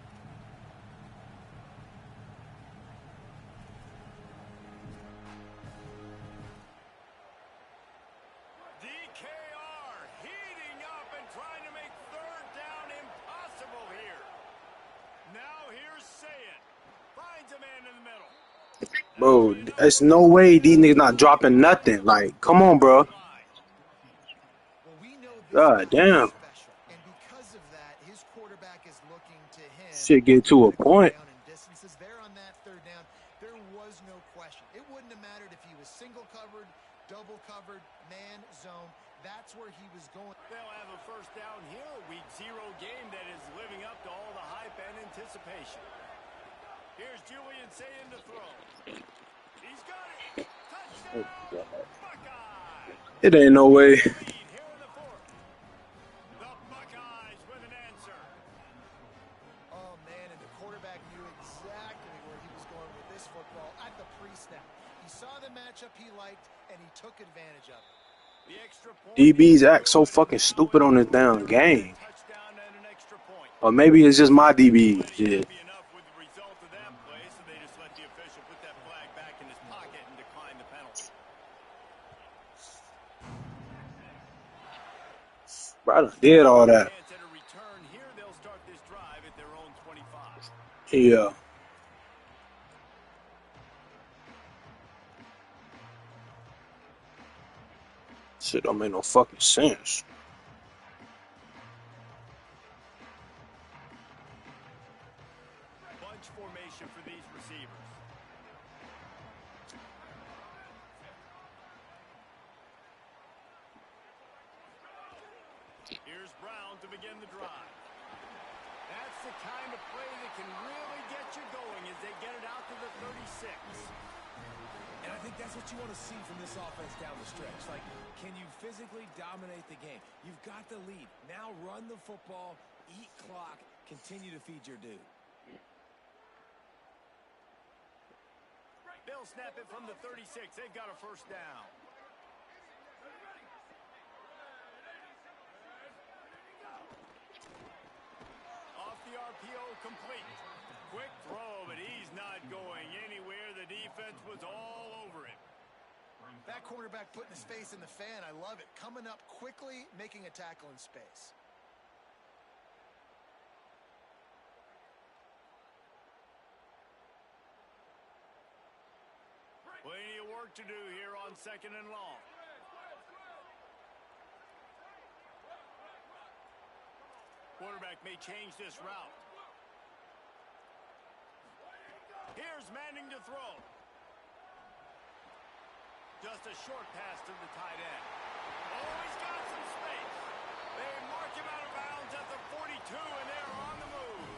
Speaker 1: DKR heating up and trying to make 3rd down impossible here. Now here's Sayin. Finds a man in the middle.
Speaker 6: Bro, there's no way these niggas not dropping nothing. Like, come on, bro.
Speaker 4: Well, we know this
Speaker 6: God damn.
Speaker 4: special, and because of that, his quarterback is looking to him.
Speaker 6: Shit get to a point.
Speaker 4: Down in distances there on that 3rd down, there was no question. It wouldn't have mattered if he was single covered, double covered, man zone. That's where he was going.
Speaker 1: They'll have a first down here, a week 0 game that is living up to all the hype and anticipation. Here's Julian Sayin to throw. He's got it. Touchdown, Buckeyes.
Speaker 6: It ain't no way.
Speaker 1: Lead here in the 4th. The Buckeyes with an answer.
Speaker 4: Oh, man, and the quarterback knew exactly where he was going with this football at the pre-snap. He saw the matchup he liked, and he took advantage of it.
Speaker 1: The extra point.
Speaker 6: DBs act so fucking stupid on this damn game.
Speaker 1: Touchdown and an extra point.
Speaker 6: Or maybe it's just my DBs. Shit.
Speaker 1: Be enough with the result of that play, so they just let the official put that flag back in his pocket and decline the penalty.
Speaker 6: Bro, I done did all that.
Speaker 1: Chance at a return here, they'll start this drive at their own 25.
Speaker 6: Yeah. Shit don't make no fucking sense.
Speaker 1: Bunch formation for these receivers. Here's Brown to begin the drive. That's the kind of play that can really get you going as they get it out to the 36.
Speaker 3: And I think that's what you want to see from this offense down the stretch. Like, can you physically dominate the game? You've got the lead. Now run the football, eat clock, continue to feed your dude.
Speaker 1: They'll snap it from the 36. They've got a first down. Off the RPO, complete. Quick throw, but he's not going anywhere. The defense was all over him.
Speaker 4: That cornerback putting his face in the fan, I love it. Coming up quickly, making a tackle in space.
Speaker 1: Plenty of work to do here on 2nd and long. Quarterback may change this route. Here's Manning to throw. Just a short pass to the tight end. Oh, he's got some space. They mark him out of bounds at the 42, and they're on the move.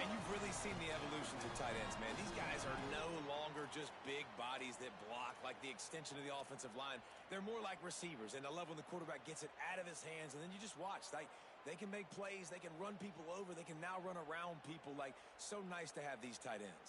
Speaker 3: And you've really seen the evolutions of tight ends, man. These guys are no longer just big bodies that block like the extension of the offensive line. They're more like receivers, and I love when the quarterback gets it out of his hands, and then you just watch. They can make plays. They can run people over. They can now run around people. Like, so nice to have these tight ends.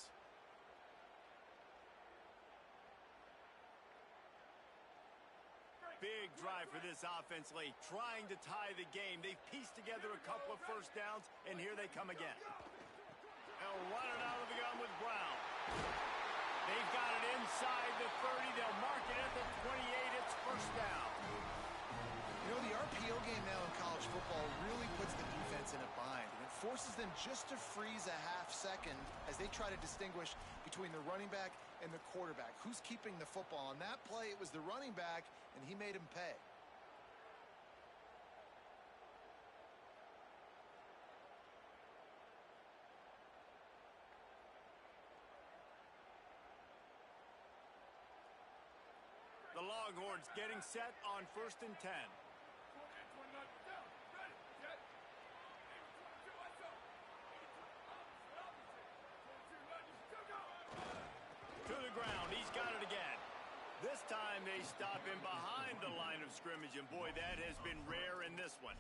Speaker 1: Big drive for this offense, Lee. Trying to tie the game. They've pieced together a couple of first downs, and here they come again. They'll run it out of the gun with Brown. They've got it inside the 30. They'll mark it at the 28. It's first down.
Speaker 4: You know, the RPO game now in college football really puts the defense in a bind, and it forces them just to freeze a half second as they try to distinguish between the running back and the quarterback. Who's keeping the football? On that play, it was the running back, and he made him pay.
Speaker 1: The Longhorns getting set on 1st and 10. To the ground. He's got it again. This time they stop him behind the line of scrimmage, and boy, that has been rare in this one.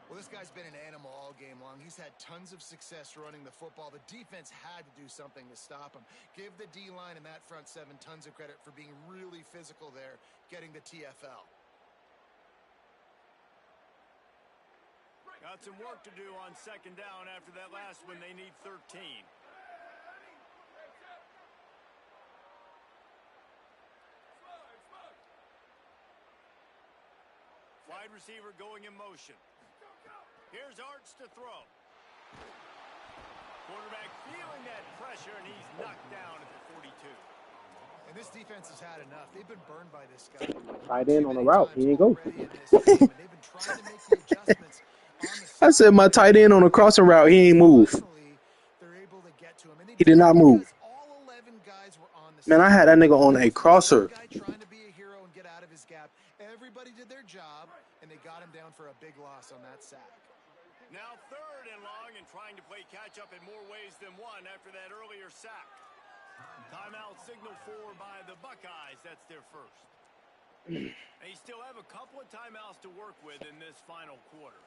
Speaker 4: Well, this guy's been an animal all game long. He's had tons of success running the football. The defense had to do something to stop him. Give the D-line and that front seven tons of credit for being really physical there, getting the TFL.
Speaker 1: Got some work to do on 2nd down after that last one. They need 13. Wide receiver going in motion. Here's Arts to throw. Quarterback feeling that pressure, and he's knocked down at the 42.
Speaker 4: And this defense has had enough. They've been burned by this guy.
Speaker 6: Tight end on the route. He ain't go.
Speaker 4: They've been trying to make the adjustments on the
Speaker 6: I said my tight end on a crossing route. He ain't move.
Speaker 4: They're able to get to him. And
Speaker 6: He did not move.
Speaker 4: all 11 guys were on the
Speaker 6: Man, I had that nigga on a crosser.
Speaker 4: guy trying to be a hero and get out of his gap. Everybody did their job, and they got him down for a big loss on that sack.
Speaker 1: Now 3rd and long, and trying to play catch-up in more ways than one after that earlier sack. Timeout signal for by the Buckeyes. That's their first. They still have a couple of timeouts to work with in this final quarter.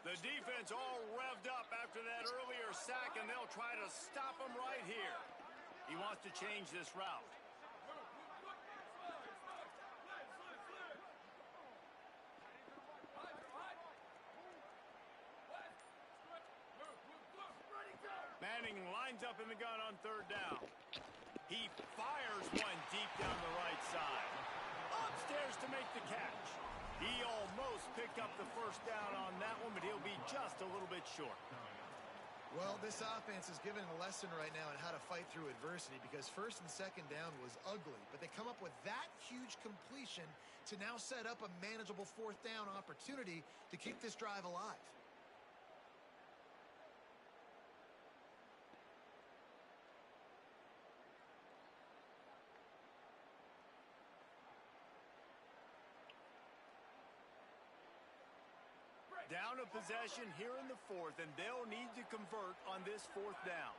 Speaker 1: The defense all revved up after that earlier sack, and they'll try to stop him right here. He wants to change this route. Manning lines up in the gun on 3rd down. He fires one deep down the right side. Upstairs to make the catch. He almost picked up the first down on that one, but he'll be just a little bit short.
Speaker 4: Well, this offense is giving a lesson right now on how to fight through adversity, because 1st and 2nd down was ugly, but they come up with that huge completion to now set up a manageable 4th down opportunity to keep this drive alive.
Speaker 1: Down a possession here in the 4th, and they'll need to convert on this 4th down.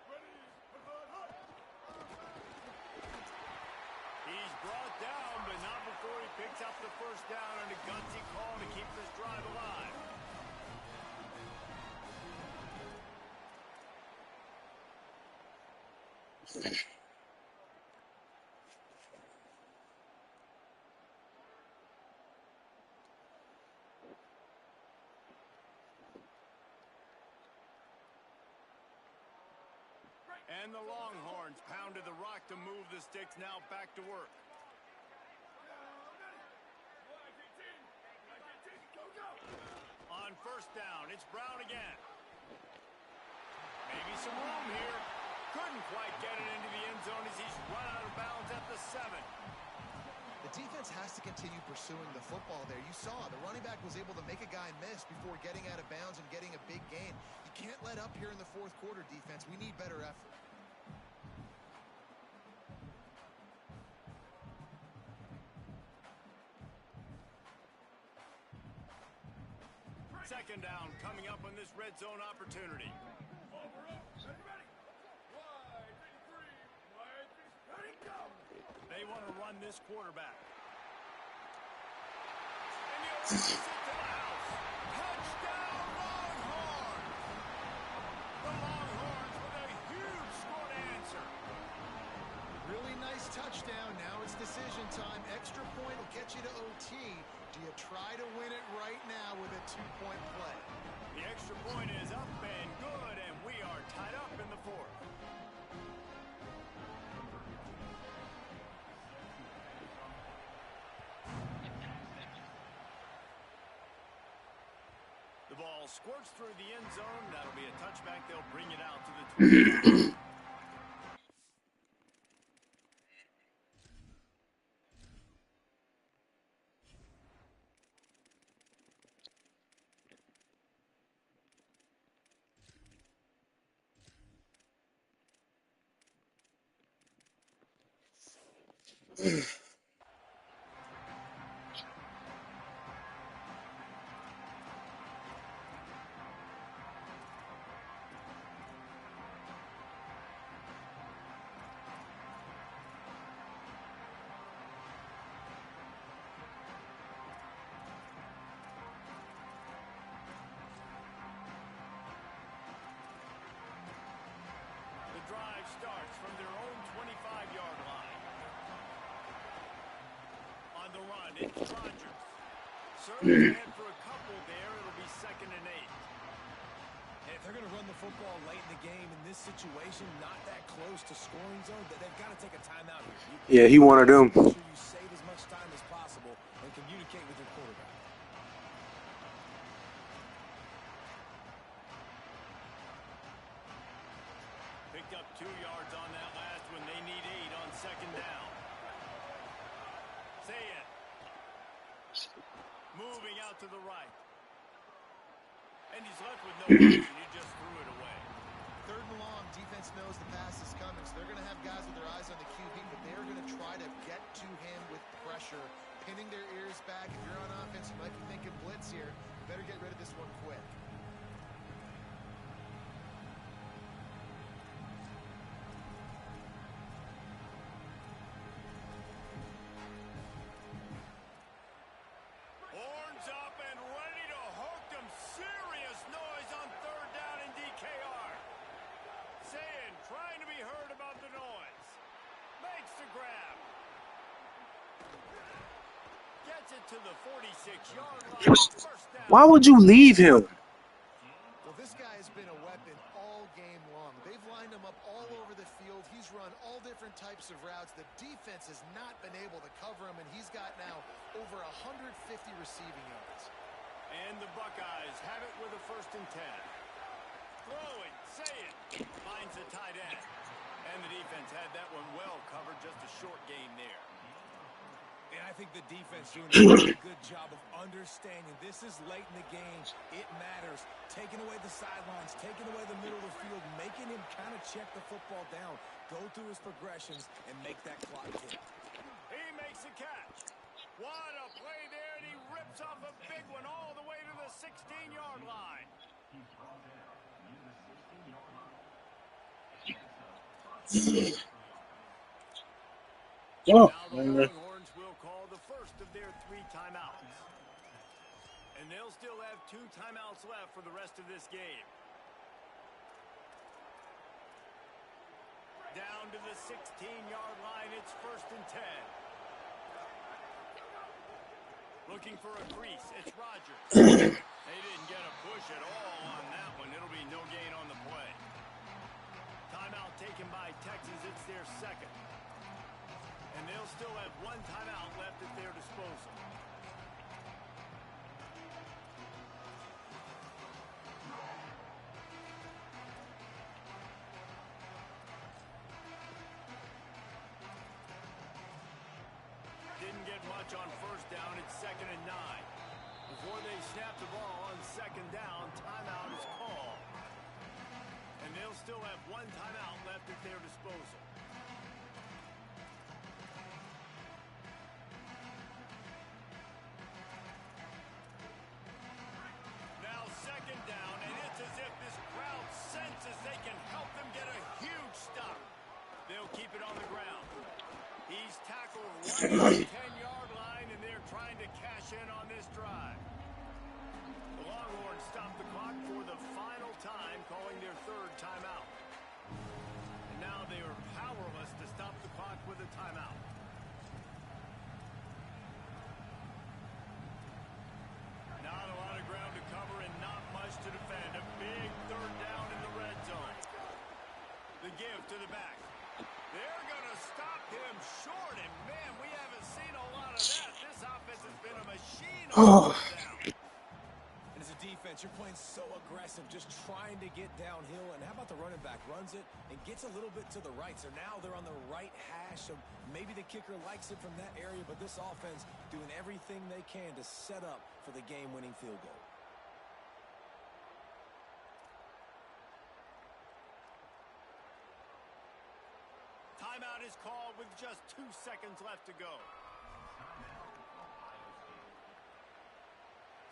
Speaker 1: He's brought down, but not before he picks up the first down on a gutsy call to keep this drive alive. And the Longhorns pounded the rock to move the sticks, now back to work. On first down, it's Brown again. Maybe some room here. Couldn't quite get it into the end zone as he's run out of bounds at the 7.
Speaker 4: The defense has to continue pursuing the football there. You saw the running back was able to make a guy miss before getting out of bounds and getting a big gain. You can't let up here in the fourth quarter, defense. We need better effort.
Speaker 1: Second down coming up on this red zone opportunity. They want to run this quarterback. And he'll it to the house. Touchdown, Longhorns! The Longhorns with a huge score to answer.
Speaker 4: Really nice touchdown. Now it's decision time. Extra point will get you to OT. Do you try to win it right now with a 2-point play?
Speaker 1: The extra point is up and good, and we are tied up in the fourth. The ball squirts through the end zone. That'll be a touchback. They'll bring it out to the 20. Drive starts from their own 25-yard line. On the run, it's Rodgers. Serves ahead for a couple there. It'll be 2nd and 8.
Speaker 3: If they're going to run the football late in the game in this situation, not that close to scoring zone, they've got to take a timeout here.
Speaker 6: Yeah, he wanted them.
Speaker 3: Make sure you save as much time as possible and communicate with your quarterback.
Speaker 1: Picked up 2 yards on that last one. They need 8 on 2nd down. Say it. Moving out to the right. And he's left with no option. He just threw it away.
Speaker 4: 3rd and long. Defense knows the pass is coming, so they're going to have guys with their eyes on the QB, but they're going to try to get to him with pressure, pinning their ears back. If you're on offense, you might be thinking blitz here. You better get rid of this one quick.
Speaker 1: Horns up and ready to hook them. Serious noise on 3rd down in DKR. Saying, trying to be heard about the noise. Makes the grab. Gets it to the 46-yard line. First down.
Speaker 6: Why would you leave him?
Speaker 4: Well, this guy has been a weapon all game long. They've lined him up all over the field. He's run all different types of routes. The defense has not been able to cover him, and he's got now over 150 receiving yards.
Speaker 1: And the Buckeyes have it with a 1st and 10. Throwing, say it, finds the tight end. And the defense had that one well covered, just a short gain there.
Speaker 3: And I think the defense doing a really good job of understanding this is late in the game. It matters. Taking away the sidelines, taking away the middle of the field, making him kind of check the football down, go through his progressions, and make that clock tick.
Speaker 1: He makes a catch. What a play there, and he rips off a big one all the way to the 16-yard line.
Speaker 6: Oh,
Speaker 1: Now the Longhorns will call the first of their 3 timeouts. And they'll still have 2 timeouts left for the rest of this game. Down to the 16-yard line, it's 1st and 10. Looking for a crease, it's Rodgers. They didn't get a push at all on that one. It'll be no gain on the play. Timeout taken by Texas. It's their second. And they'll still have one timeout left at their disposal. Didn't get much on first down. It's 2nd and 9. Before they snap the ball on 2nd down, timeout is called. And they'll still have one timeout left at their disposal. Now 2nd down, and it's as if this crowd senses they can help them get a huge stop. They'll keep it on the ground. He's tackled right at the 10-yard line, and they're trying to cash in on this drive. The Longhorns stop the clock for the final time, calling their 3rd timeout. And now they are powerless to stop the clock with a timeout. Not a lot of ground to cover and not much to defend. A big 3rd down in the red zone. The give to the back. They're going to stop him short, and man, we haven't seen a lot of that. This offense has been a machine on down.
Speaker 3: And as a defense, you're playing so aggressive, just trying to get downhill. And how about the running back? Runs it and gets a little bit to the right. So now they're on the right hash. So maybe the kicker likes it from that area, but this offense doing everything they can to set up for the game-winning field goal.
Speaker 1: Timeout is called with just 2 seconds left to go.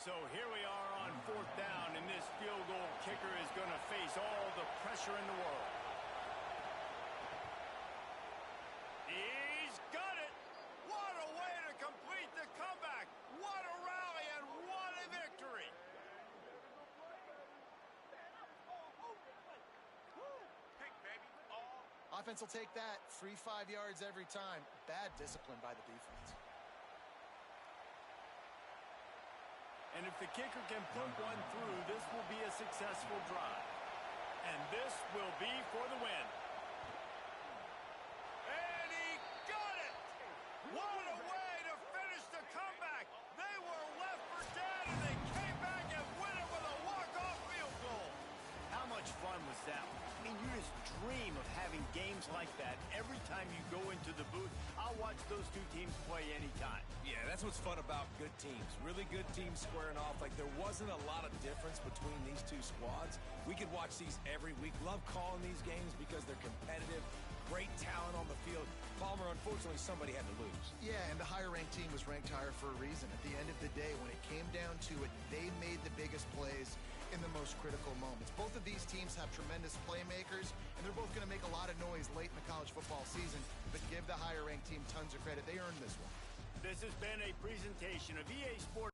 Speaker 1: So here we are on 4th down, and this field goal kicker is going to face all the pressure in the world. He's got it! What a way to complete the comeback! What a rally and what a victory!
Speaker 4: Offense will take that. Free 5 yards every time. Bad discipline by the defense.
Speaker 1: And if the kicker can put one through, this will be a successful drive. And this will be for the win. And he got it! What a way to finish the comeback! They were left for dead, and they came back and win it with a walk-off field goal. How much fun was that? I mean, you just dream of having games like that every time you go into the booth. I'll watch those two teams play anytime.
Speaker 3: Yeah, that's what's fun about good teams. Really good teams squaring off. Like, there wasn't a lot of difference between these two squads. We could watch these every week. Love calling these games because they're competitive. Great talent on the field. Palmer, unfortunately, somebody had to lose.
Speaker 4: Yeah, and the higher-ranked team was ranked higher for a reason. At the end of the day, when it came down to it, they made the biggest plays in the most critical moments. Both of these teams have tremendous playmakers, and they're both going to make a lot of noise late in the college football season, but give the higher-ranked team tons of credit. They earned this one.
Speaker 1: This has been a presentation of EA Sports.